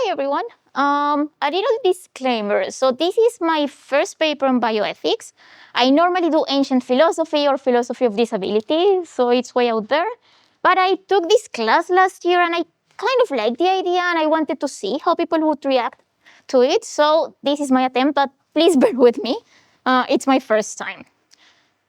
Hi, everyone. A little disclaimer. So this is my first paper on bioethics. I normally do ancient philosophy or philosophy of disability, so it's way out there. But I took this class last year and I kind of liked the idea and I wanted to see how people would react to it. So this is my attempt, but please bear with me. It's my first time.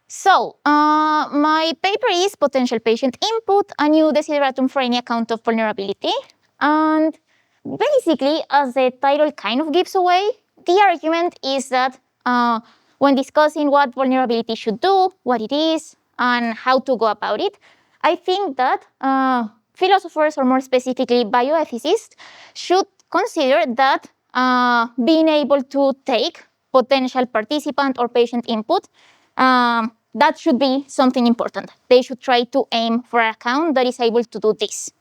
So, my paper is Potential Patient Input, a new Desideratum for any account of vulnerability. And basically, as the title kind of gives away, the argument is that when discussing what vulnerability should do, what it is, and how to go about it, I think that philosophers, or more specifically bioethicists, should consider that being able to take potential participant or patient input that should be something important. They should try to aim for an account that is able to do this.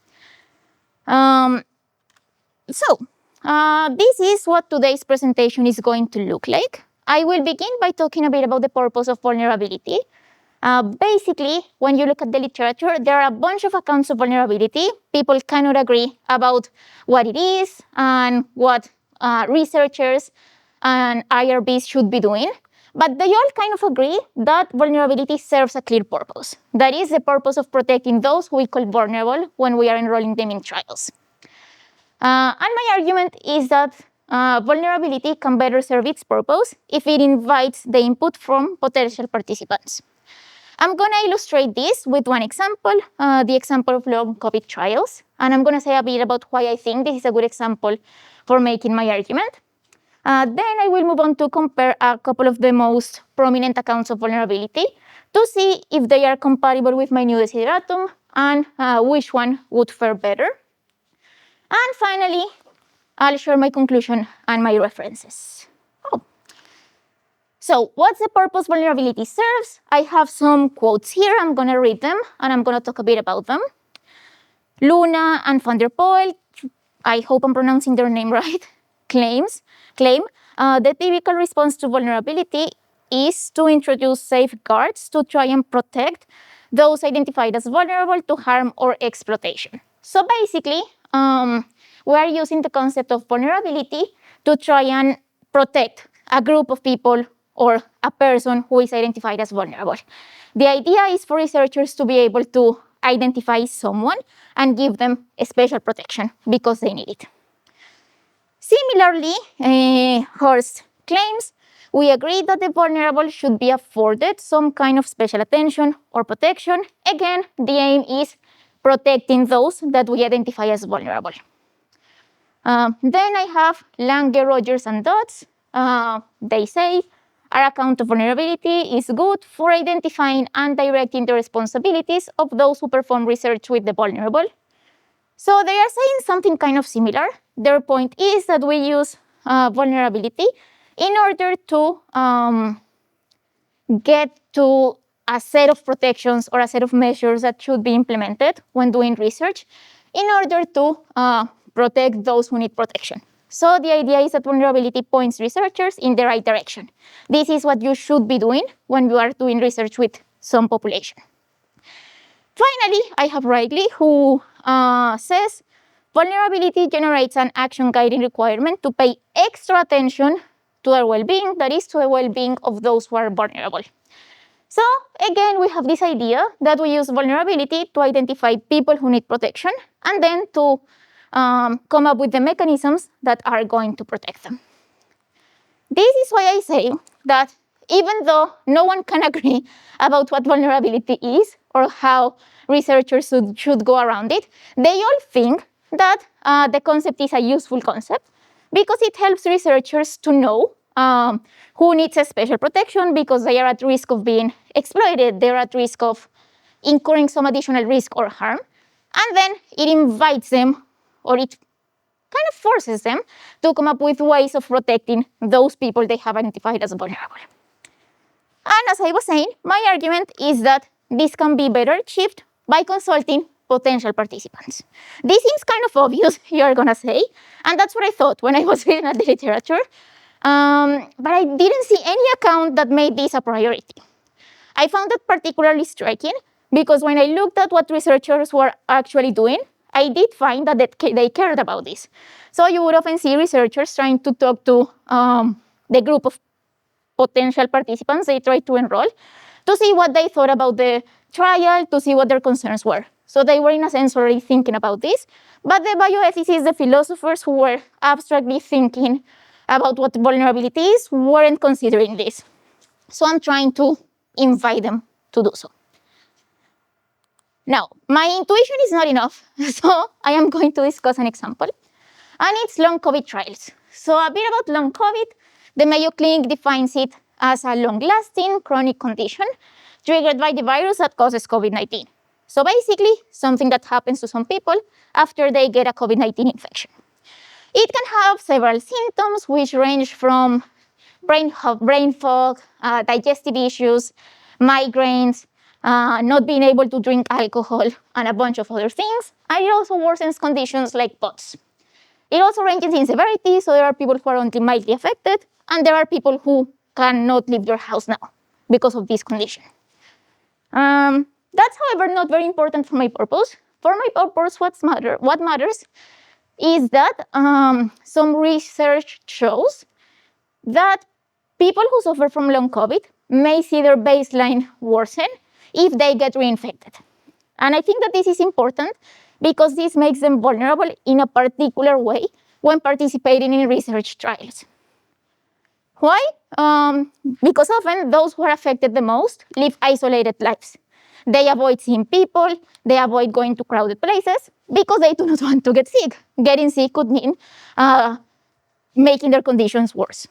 This is what today's presentation is going to look like. I will begin by talking a bit about the purpose of vulnerability. Basically, when you look at the literature, there are a bunch of accounts of vulnerability. People cannot agree about what it is and what researchers and IRBs should be doing. But they all kind of agree that vulnerability serves a clear purpose. That is the purpose of protecting those who we call vulnerable when we are enrolling them in trials. And my argument is that vulnerability can better serve its purpose if it invites the input from potential participants. I'm going to illustrate this with one example, the example of long COVID trials. And I'm going to say a bit about why I think this is a good example for making my argument. Then I will move on to compare a couple of the most prominent accounts of vulnerability to see if they are compatible with my new Desideratum and which one would fare better. And finally, I'll share my conclusion and my references. So what's the purpose vulnerability serves? I have some quotes here. I'm going to read them, and I'm going to talk a bit about them. Luna and van der Poel, I hope I'm pronouncing their name right, claim the typical response to vulnerability is to introduce safeguards to try and protect those identified as vulnerable to harm or exploitation. So basically, we are using the concept of vulnerability to try and protect a group of people or a person who is identified as vulnerable. The idea is for researchers to be able to identify someone and give them a special protection because they need it. Similarly, Horst claims we agree that the vulnerable should be afforded some kind of special attention or protection. Again, the aim is protecting those that we identify as vulnerable. Then I have Lange, Rogers, and Dodds. They say our account of vulnerability is good for identifying and directing the responsibilities of those who perform research with the vulnerable. So they are saying something kind of similar. Their point is that we use vulnerability in order to get to a set of protections or a set of measures that should be implemented when doing research in order to protect those who need protection. So the idea is that vulnerability points researchers in the right direction. This is what you should be doing when you are doing research with some population. Finally, I have Riley, who says vulnerability generates an action guiding requirement to pay extra attention to their well-being, that is, to the well-being of those who are vulnerable. So again, we have this idea that we use vulnerability to identify people who need protection and then to come up with the mechanisms that are going to protect them. This is why I say that even though no one can agree about what vulnerability is or how researchers should go around it, they all think that the concept is a useful concept because it helps researchers to know who needs a special protection because they are at risk of being exploited, they're at risk of incurring some additional risk or harm, and then it invites them, or it kind of forces them to come up with ways of protecting those people they have identified as vulnerable. And as I was saying, my argument is that this can be better achieved by consulting potential participants. This seems kind of obvious, you're going to say, and that's what I thought when I was reading at the literature, but I didn't see any account that made this a priority. I found that particularly striking because when I looked at what researchers were actually doing, I did find that they cared about this. So you would often see researchers trying to talk to the group of potential participants they tried to enroll to see what they thought about the trial, to see what their concerns were. So they were, in a sense, already thinking about this. But the bioethicists, the philosophers who were abstractly thinking about what vulnerability is, weren't considering this. So I'm trying to invite them to do so. Now, my intuition is not enough, so I am going to discuss an example, and it's long COVID trials. So a bit about long COVID. The Mayo Clinic defines it as a long-lasting chronic condition triggered by the virus that causes COVID-19. So basically, something that happens to some people after they get a COVID-19 infection. It can have several symptoms, which range from brain fog, digestive issues, migraines, not being able to drink alcohol, and a bunch of other things. And it also worsens conditions like POTS. It also ranges in severity, so there are people who are only mildly affected, and there are people who cannot leave their house now because of this condition. That's, however, not very important for my purpose. For my purpose, what matters is that some research shows that people who suffer from long COVID may see their baseline worsen if they get reinfected. And I think that this is important because this makes them vulnerable in a particular way when participating in research trials. Why? Because often those who are affected the most live isolated lives. They avoid seeing people, they avoid going to crowded places because they do not want to get sick. Getting sick could mean making their conditions worse.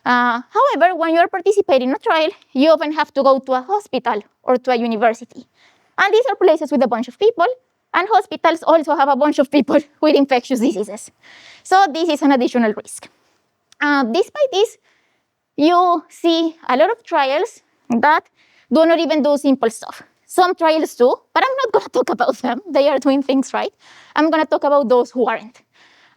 However, when you're participating in a trial, you often have to go to a hospital or to a university. And these are places with a bunch of people, and hospitals also have a bunch of people with infectious diseases. So this is an additional risk. Despite this, you see a lot of trials that do not even do simple stuff. Some trials do, but I'm not going to talk about them. They are doing things right. I'm going to talk about those who aren't.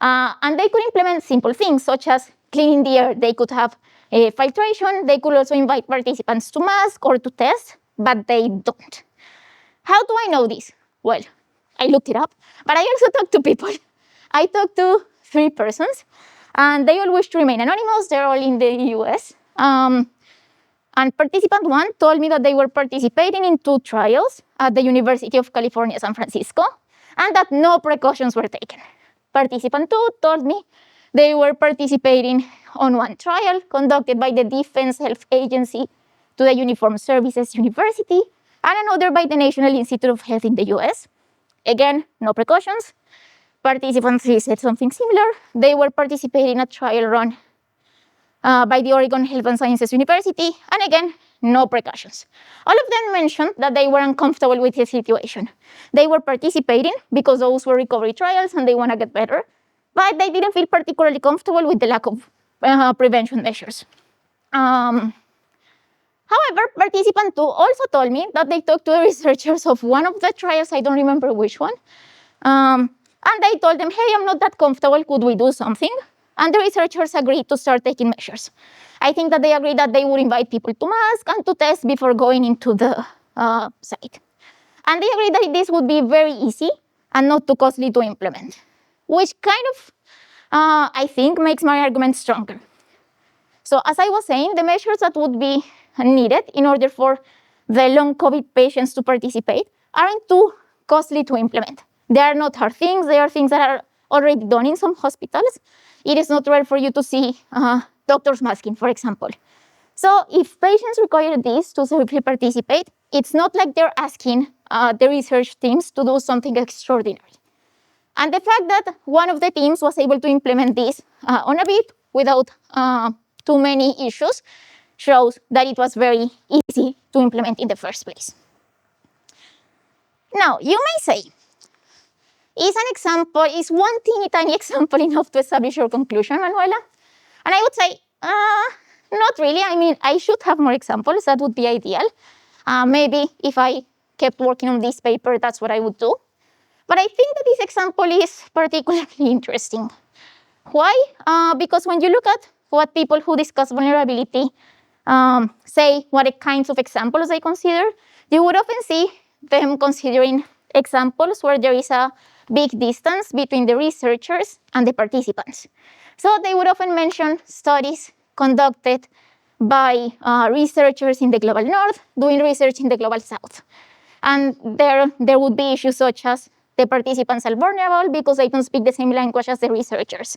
And they could implement simple things, such as cleaning the air. They could have filtration. They could also invite participants to mask or to test, but they don't. How do I know this? Well, I looked it up, but I also talked to people. I talked to 3 persons, and they all wish to remain anonymous. They're all in the US. And participant 1 told me that they were participating in 2 trials at the University of California, San Francisco, and that no precautions were taken. Participant 2 told me they were participating on 1 trial conducted by the Defense Health Agency to the Uniformed Services University, and another by the National Institute of Health in the US. Again, no precautions. Participant 3 said something similar. They were participating in a trial run by the Oregon Health and Sciences University, and again, no precautions. All of them mentioned that they were uncomfortable with the situation. They were participating because those were recovery trials and they want to get better, but they didn't feel particularly comfortable with the lack of prevention measures. However, participant 2 also told me that they talked to the researchers of one of the trials, I don't remember which one, and they told them, hey, I'm not that comfortable, could we do something? And the researchers agreed to start taking measures. I think that they agreed that they would invite people to mask and to test before going into the site. And they agreed that this would be very easy and not too costly to implement, which kind of, I think, makes my argument stronger. So as I was saying, the measures that would be needed in order for the long COVID patients to participate aren't too costly to implement. They are not hard things. They are things that are already done in some hospitals. It is not rare for you to see doctors masking, for example. So if patients require this to safely participate, it's not like they're asking the research teams to do something extraordinary. And the fact that one of the teams was able to implement this on a bit without too many issues shows that it was very easy to implement in the first place. Now, you may say, is one teeny tiny example enough to establish your conclusion, Manuela? And I would say, not really. I mean, I should have more examples. That would be ideal. Maybe if I kept working on this paper, that's what I would do. But I think that this example is particularly interesting. Why? Because when you look at what people who discuss vulnerability say, what kinds of examples they consider, you would often see them considering examples where there is a big distance between the researchers and the participants. So they would often mention studies conducted by researchers in the global north doing research in the global south. And there would be issues such as the participants are vulnerable because they don't speak the same language as the researchers,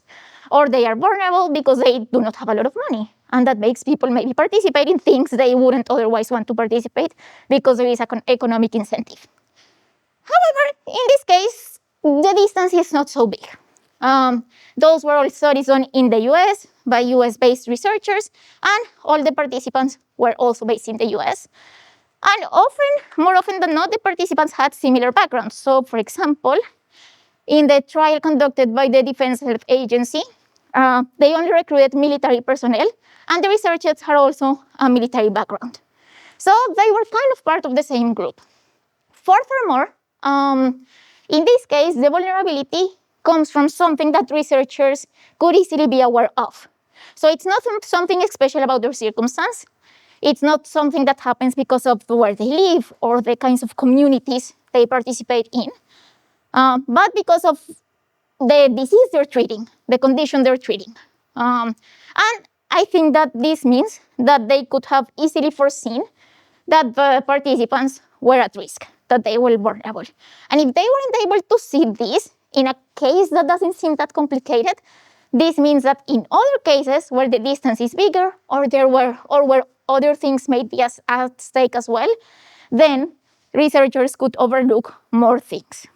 or they are vulnerable because they do not have a lot of money. And that makes people maybe participate in things they wouldn't otherwise want to participate because there is an economic incentive. However, in this case, the distance is not so big. Those were all studies done in the US by US-based researchers, and all the participants were also based in the US. And more often than not, the participants had similar backgrounds. So, for example, in the trial conducted by the Defense Health Agency, they only recruited military personnel, and the researchers had also a military background. So they were kind of part of the same group. Furthermore, in this case, the vulnerability comes from something that researchers could easily be aware of. So it's not something special about their circumstance. It's not something that happens because of where they live or the kinds of communities they participate in, but because of the disease they're treating, the condition they're treating. And I think that this means that they could have easily foreseen that the participants were at risk, that they were vulnerable. And if they weren't able to see this in a case that doesn't seem that complicated, this means that in other cases where the distance is bigger or where other things may be at stake as well, then researchers could overlook more things.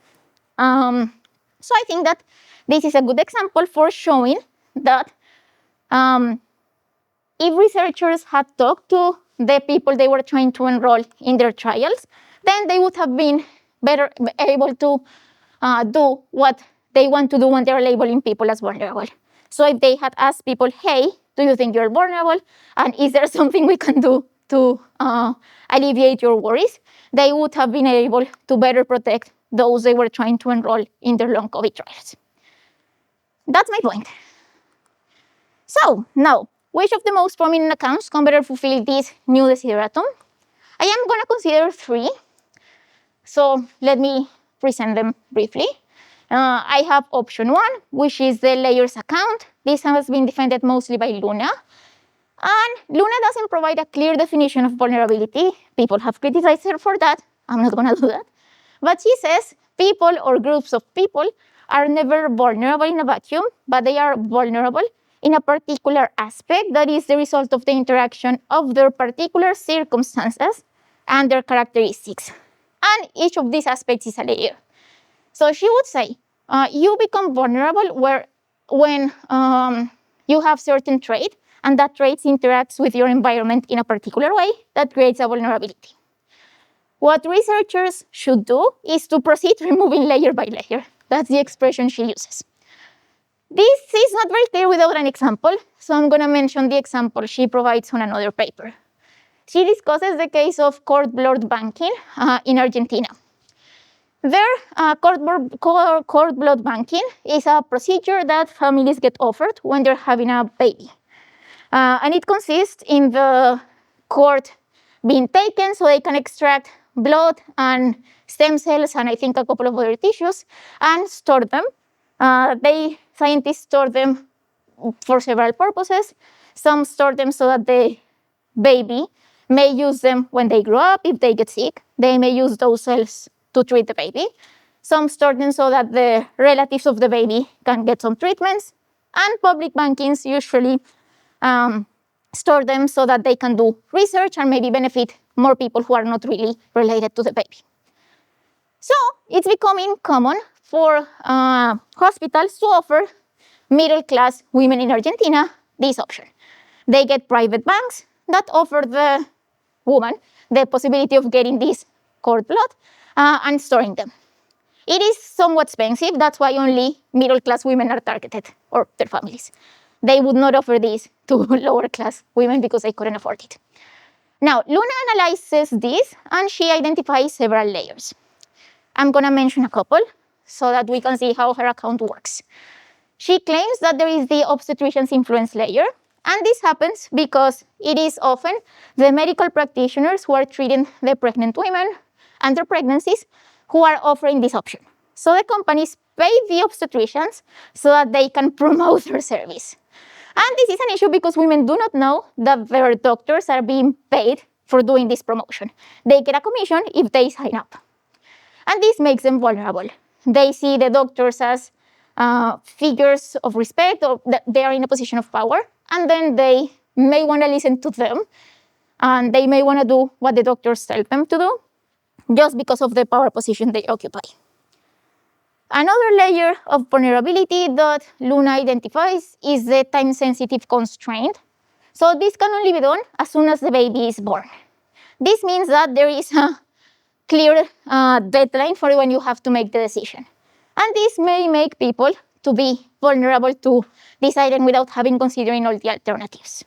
So I think that this is a good example for showing that if researchers had talked to the people they were trying to enroll in their trials, then they would have been better able to do what they want to do when they're labeling people as vulnerable. So if they had asked people, hey, do you think you're vulnerable? And is there something we can do to alleviate your worries? They would have been able to better protect those they were trying to enroll in their long COVID trials. That's my point. So now, which of the most prominent accounts can better fulfill this new desideratum? I am going to consider 3. So let me present them briefly. I have option 1, which is the layers account. This has been defended mostly by Luna. And Luna doesn't provide a clear definition of vulnerability. People have criticized her for that. I'm not going to do that. But she says people or groups of people are never vulnerable in a vacuum, but they are vulnerable in a particular aspect that is the result of the interaction of their particular circumstances and their characteristics. And each of these aspects is a layer. So she would say, you become vulnerable when you have certain trait, and that trait interacts with your environment in a particular way that creates a vulnerability. What researchers should do is to proceed removing layer by layer. That's the expression she uses. This is not very clear without an example, so I'm going to mention the example she provides on another paper. She discusses the case of cord blood banking in Argentina. There, cord blood banking is a procedure that families get offered when they're having a baby. And it consists in the cord being taken so they can extract blood and stem cells and I think a couple of other tissues and store them. Scientists store them for several purposes. Some store them so that the baby may use them when they grow up. If they get sick, they may use those cells to treat the baby. Some store them so that the relatives of the baby can get some treatments. And public bankings usually store them so that they can do research and maybe benefit more people who are not really related to the baby. So it's becoming common for hospitals to offer middle-class women in Argentina this option. They get private banks that offer the woman the possibility of getting this cord blood and storing them. It is somewhat expensive. That's why only middle-class women are targeted, or their families. They would not offer this to lower-class women because they couldn't afford it. Now, Luna analyzes this, and she identifies several layers. I'm going to mention a couple so that we can see how her account works. She claims that there is the obstetrician's influence layer, and this happens because it is often the medical practitioners who are treating the pregnant women and their pregnancies who are offering this option. So the companies pay the obstetricians so that they can promote their service. And this is an issue because women do not know that their doctors are being paid for doing this promotion. They get a commission if they sign up. And this makes them vulnerable. They see the doctors as figures of respect, or that they are in a position of power, and then they may want to listen to them, and they may want to do what the doctors tell them to do just because of the power position they occupy. Another layer of vulnerability that Luna identifies is the time-sensitive constraint. So this can only be done as soon as the baby is born. This means that there is a clear deadline for when you have to make the decision. And this may make people to be vulnerable to deciding without having considering all the alternatives.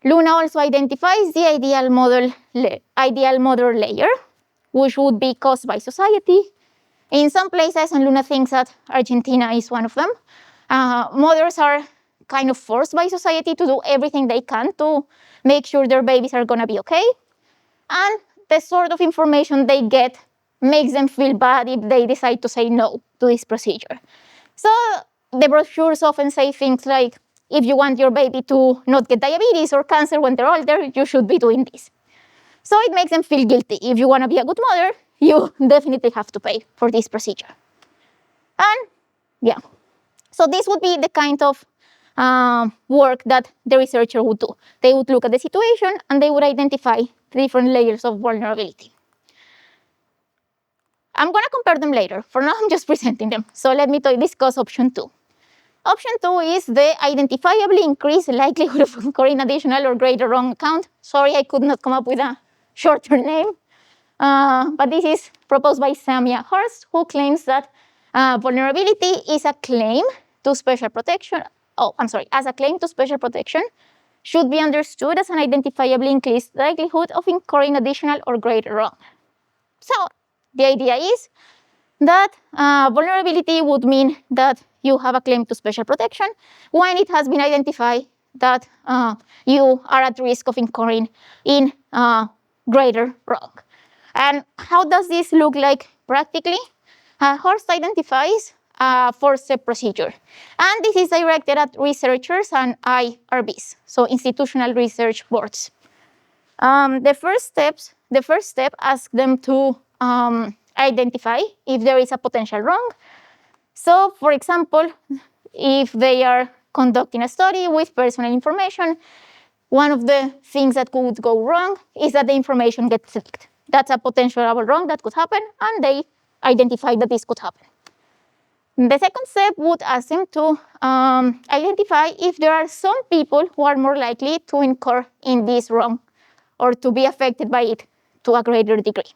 Luna also identifies the ideal model layer, which would be caused by society. In some places, and Luna thinks that Argentina is one of them, mothers are kind of forced by society to do everything they can to make sure their babies are going to be okay. And the sort of information they get makes them feel bad if they decide to say no to this procedure. So the brochures often say things like, if you want your baby to not get diabetes or cancer when they're older, you should be doing this. So it makes them feel guilty. If you want to be a good mother, you definitely have to pay for this procedure. And yeah, so this would be the kind of work that the researcher would do. They would look at the situation and they would identify the different layers of vulnerability. I'm going to compare them later. For now, I'm just presenting them. So let me discuss option 2. Option 2 is the identifiably increased likelihood of occurring additional or greater wrong account. Sorry, I could not come up with a shorter name. But this is proposed by Samia Hurst, who claims that vulnerability is a claim to special protection. As a claim to special protection should be understood as an identifiably increased likelihood of incurring additional or greater wrong. So the idea is that vulnerability would mean that you have a claim to special protection when it has been identified that you are at risk of incurring in greater wrong. And how does this look like practically? Horst identifies a 4-step procedure. And this is directed at researchers and IRBs, so institutional research boards. The first step asks them to identify if there is a potential wrong. So, for example, if they are conducting a study with personal information, one of the things that could go wrong is that the information gets leaked. That's a potential wrong that could happen, and they identify that this could happen. The second step would ask them to identify if there are some people who are more likely to incur in this wrong or to be affected by it to a greater degree.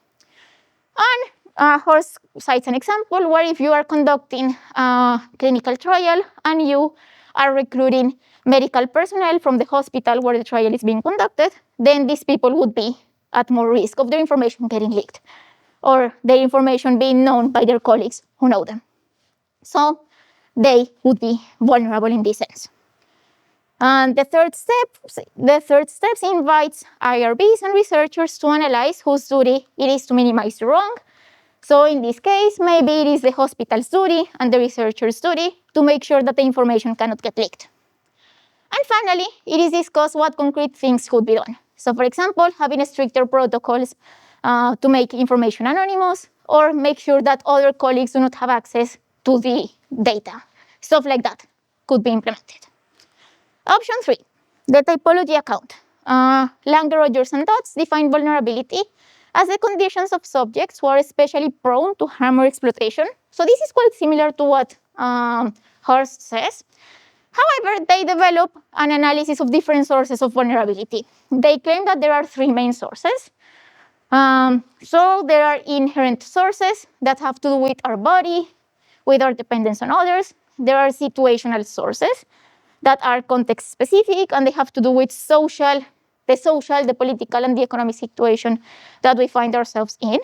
And Horst cites an example where if you are conducting a clinical trial and you are recruiting medical personnel from the hospital where the trial is being conducted, then these people would be at more risk of their information getting leaked or their information being known by their colleagues who know them. So they would be vulnerable in this sense. And the third step invites IRBs and researchers to analyze whose duty it is to minimize the wrong. So in this case, maybe it is the hospital's duty and the researcher's duty to make sure that the information cannot get leaked. And finally, it is discussed what concrete things could be done. So for example, having stricter protocols to make information anonymous or make sure that other colleagues do not have access to the data. Stuff like that could be implemented. Option 3, the typology account. Langer, Rogers, and Dodds define vulnerability as the conditions of subjects who are especially prone to harm or exploitation. So this is quite similar to what Horst says. However, they develop an analysis of different sources of vulnerability. They claim that there are 3 main sources. So there are inherent sources that have to do with our body, with our dependence on others. There are situational sources that are context-specific, and they have to do with the political, and the economic situation that we find ourselves in.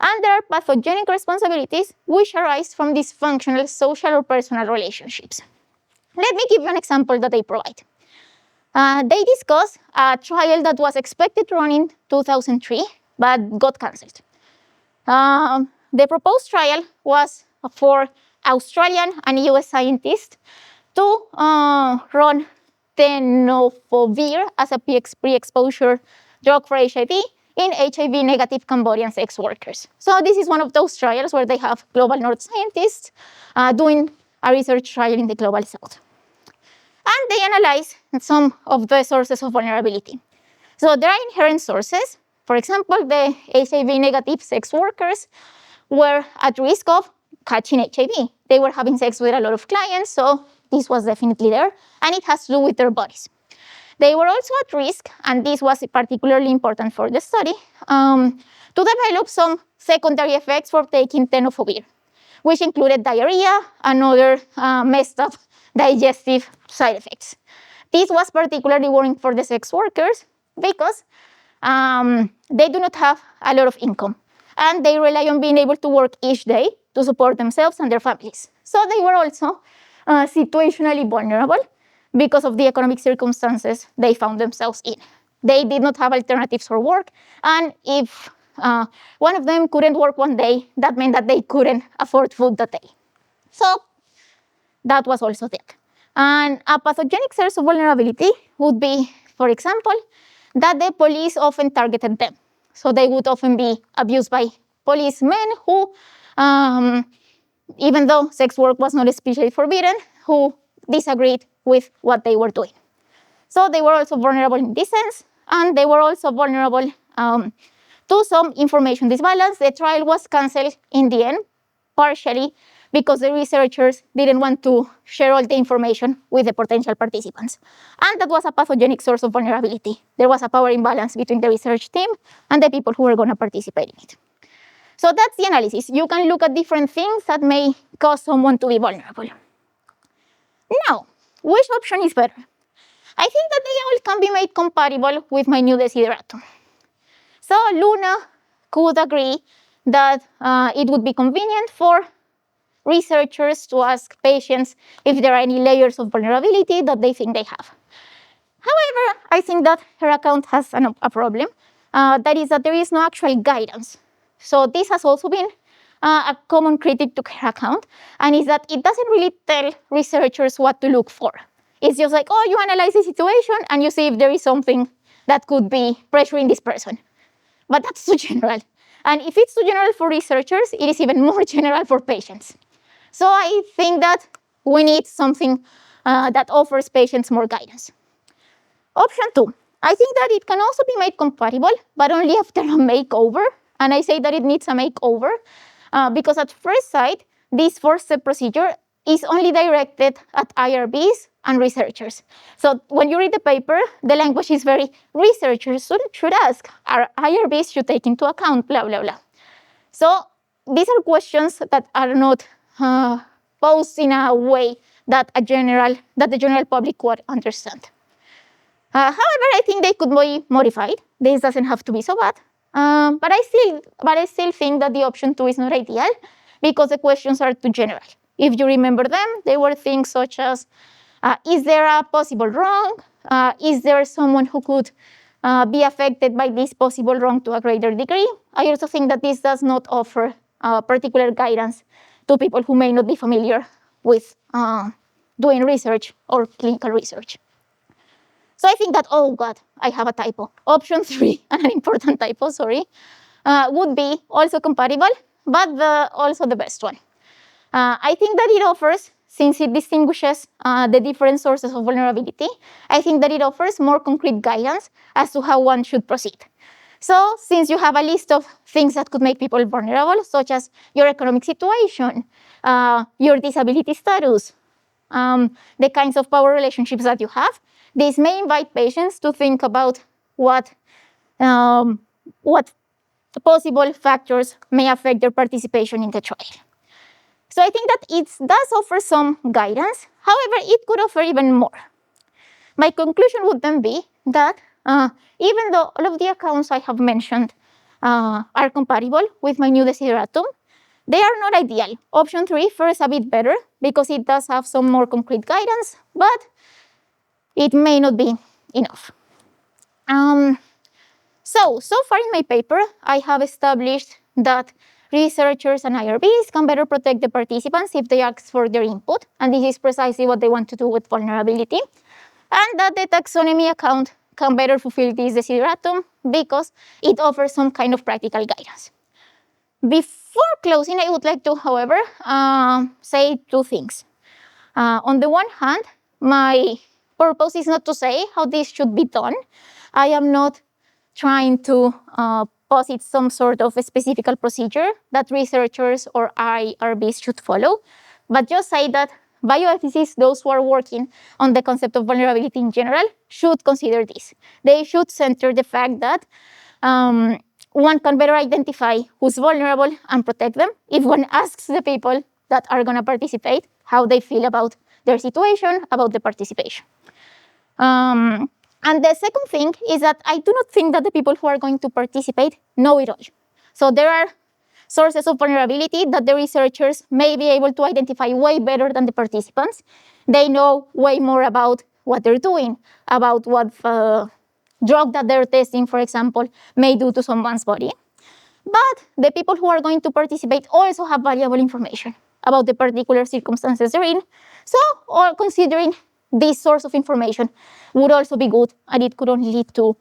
And there are pathogenic responsibilities which arise from dysfunctional social or personal relationships. Let me give you an example that they provide. They discuss a trial that was expected to run in 2003, but got cancelled. the proposed trial was for Australian and US scientists to run tenofovir as a pre-exposure drug for HIV in HIV-negative Cambodian sex workers. So this is one of those trials where they have global north scientists doing a research trial in the global south. And they analyze some of the sources of vulnerability. So there are inherent sources. For example, the HIV-negative sex workers were at risk of catching HIV. They were having sex with a lot of clients, so this was definitely there, and it has to do with their bodies. They were also at risk, and this was particularly important for the study, to develop some secondary effects for taking tenofovir, which included diarrhea and other messed up digestive side effects. This was particularly worrying for the sex workers because they do not have a lot of income, and they rely on being able to work each day to support themselves and their families. So they were also situationally vulnerable because of the economic circumstances they found themselves in. They did not have alternatives for work, and if one of them couldn't work one day, that meant that they couldn't afford food that day. So that was also there. And a pathogenic source of vulnerability would be, for example, that the police often targeted them. So they would often be abused by policemen who, even though sex work was not especially forbidden, who disagreed with what they were doing. So they were also vulnerable in this sense, and they were also vulnerable to some information disbalance. The trial was canceled in the end, partially because the researchers didn't want to share all the information with the potential participants. And that was a pathogenic source of vulnerability. There was a power imbalance between the research team and the people who were going to participate in it. So that's the analysis. You can look at different things that may cause someone to be vulnerable. Now, which option is better? I think that they all can be made compatible with my new Desideratum. So Luna could agree that it would be convenient for researchers to ask patients if there are any layers of vulnerability that they think they have. However, I think that her account has a problem. That is that there is no actual guidance. So this has also been a common critic to her account, and is that it doesn't really tell researchers what to look for. It's just like, oh, you analyze the situation and you see if there is something that could be pressuring this person. But that's too general. And if it's too general for researchers, it is even more general for patients. So I think that we need something that offers patients more guidance. Option 2, I think that it can also be made compatible, but only after a makeover. And I say that it needs a makeover because at first sight, this 4-step procedure is only directed at IRBs and researchers. So when you read the paper, the language is very researchers should ask, our IRBs should take into account, blah, blah, blah. So these are questions that are not posed in a way that the general public would understand. However, I think they could be modified. This doesn't have to be so bad. But I still think that the option 2 is not ideal because the questions are too general. If you remember them, they were things such as, is there a possible wrong? Is there someone who could be affected by this possible wrong to a greater degree? I also think that this does not offer particular guidance to people who may not be familiar with doing research or clinical research. So I think that, oh God, I have a typo. Option 3, an important typo, sorry, would be also compatible, but also the best one. I think that it offers, since it distinguishes the different sources of vulnerability, I think that it offers more concrete guidance as to how one should proceed. So since you have a list of things that could make people vulnerable, such as your economic situation, your disability status, the kinds of power relationships that you have, this may invite patients to think about what possible factors may affect their participation in the trial. So I think that it does offer some guidance. However, it could offer even more. My conclusion would then be that even though all of the accounts I have mentioned are compatible with my new Desideratum, they are not ideal. Option 3 fares a bit better because it does have some more concrete guidance, but it may not be enough. So far in my paper, I have established that researchers and IRBs can better protect the participants if they ask for their input, and this is precisely what they want to do with vulnerability, and that the taxonomy account can better fulfill this desideratum because it offers some kind of practical guidance. Before closing, I would like to, however, say two things. On the one hand, my purpose is not to say how this should be done. I am not trying to posit some sort of a specific procedure that researchers or IRBs should follow, but just say that bioethicists, those who are working on the concept of vulnerability in general, should consider this. They should center the fact that one can better identify who's vulnerable and protect them if one asks the people that are going to participate how they feel about their situation, about the participation. And the second thing is that I do not think that the people who are going to participate know it all. So there are sources of vulnerability that the researchers may be able to identify way better than the participants. They know way more about what they're doing, about what drug that they're testing, for example, may do to someone's body. But the people who are going to participate also have valuable information about the particular circumstances they're in. So, or considering this source of information would also be good, and it could only lead to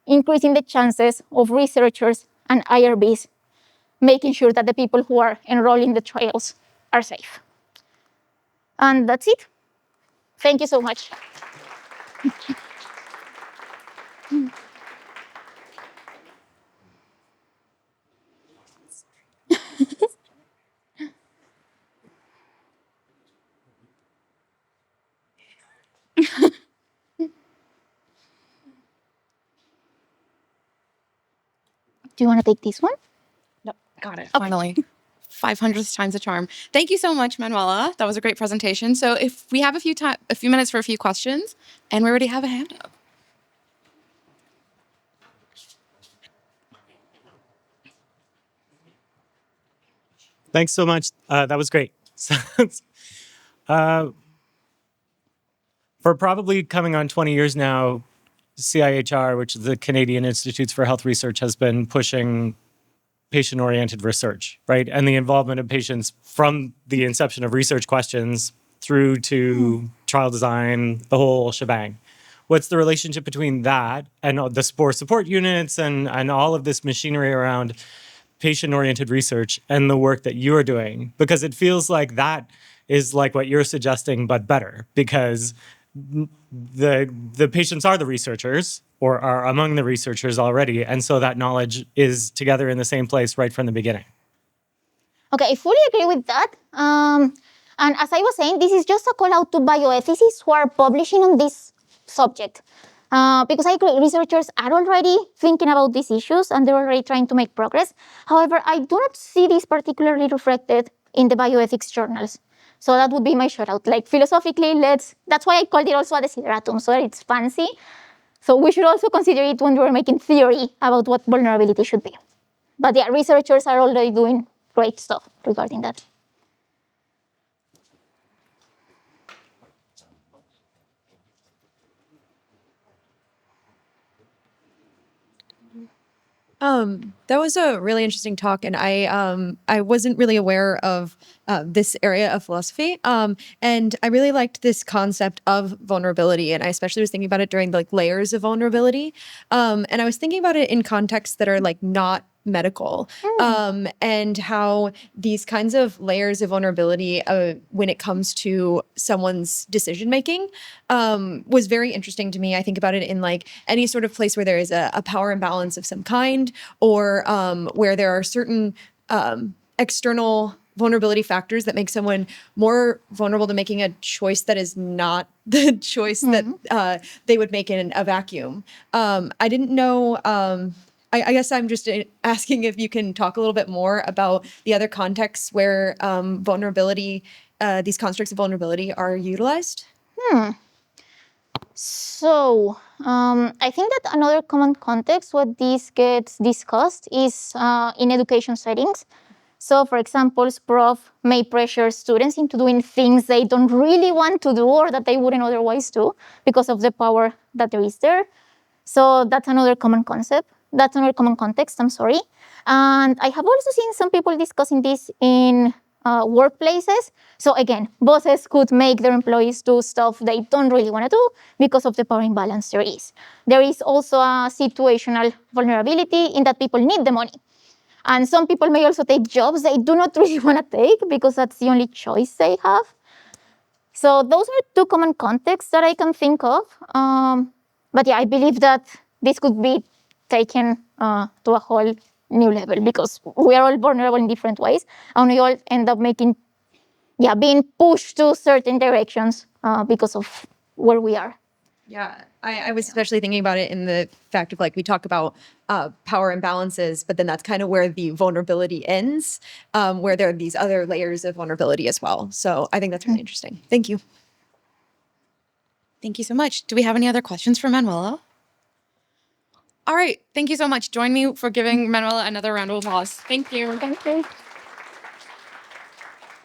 increasing the chances of researchers and IRBs making sure that the people who are enrolling in the trials are safe. And that's it. Thank you so much. Do you want to take this one? No, got it. Okay. Finally. 500th time's a charm. Thank you so much, Manuela. That was a great presentation. So if we have a few minutes for a few questions, and we already have a hand up. Thanks so much. That was great. For probably coming on 20 years now, CIHR, which is the Canadian Institutes for Health Research, has been pushing patient-oriented research, right? And the involvement of patients from the inception of research questions through to trial design, the whole shebang. What's the relationship between that and the SPORE support units and all of this machinery around patient-oriented research and the work that you're doing? Because it feels like that is like what you're suggesting, but better, because the patients are the researchers or are among the researchers already, and so that knowledge is together in the same place right from the beginning. Okay, I fully agree with that. And as I was saying, this is just a call out to bioethicists who are publishing on this subject. Because I agree, researchers are already thinking about these issues and they're already trying to make progress. However, I do not see this particularly reflected in the bioethics journals. So that would be my shout out. Like philosophically, that's why I called it also a desideratum, so that it's fancy. So we should also consider it when we're making theory about what vulnerability should be. But yeah, researchers are already doing great stuff regarding that. That was a really interesting talk, and I wasn't really aware of this area of philosophy. And I really liked this concept of vulnerability, and I especially was thinking about it during the layers of vulnerability. And I was thinking about it in contexts that are like not medical, and how these kinds of layers of vulnerability when it comes to someone's decision making was very interesting to me. I think about it in like any sort of place where there is a power imbalance of some kind, or where there are certain external vulnerability factors that make someone more vulnerable to making a choice that is not the choice that they would make in a vacuum. I didn't know. I guess I'm just asking if you can talk a little bit more about the other contexts where vulnerability, these constructs of vulnerability are utilized. So I think that another common context where this gets discussed is in education settings. So for example, prof may pressure students into doing things they don't really want to do or that they wouldn't otherwise do because of the power that there is there. So that's another common concept. That's another common context, I'm sorry. And I have also seen some people discussing this in workplaces. So again, bosses could make their employees do stuff they don't really want to do because of the power imbalance there is. There is also a situational vulnerability in that people need the money. And some people may also take jobs they do not really want to take because that's the only choice they have. So those are two common contexts that I can think of. But yeah, I believe that this could be taken to a whole new level because we are all vulnerable in different ways, and we all end up being pushed to certain directions because of where we are. Yeah, I was especially thinking about it in the fact of like we talk about power imbalances, but then that's kind of where the vulnerability ends, where there are these other layers of vulnerability as well. So I think that's really interesting. Thank you. Thank you so much. Do we have any other questions for Manuela? All right. Thank you so much. Join me for giving Manuela another round of applause. Thank you. Thank you.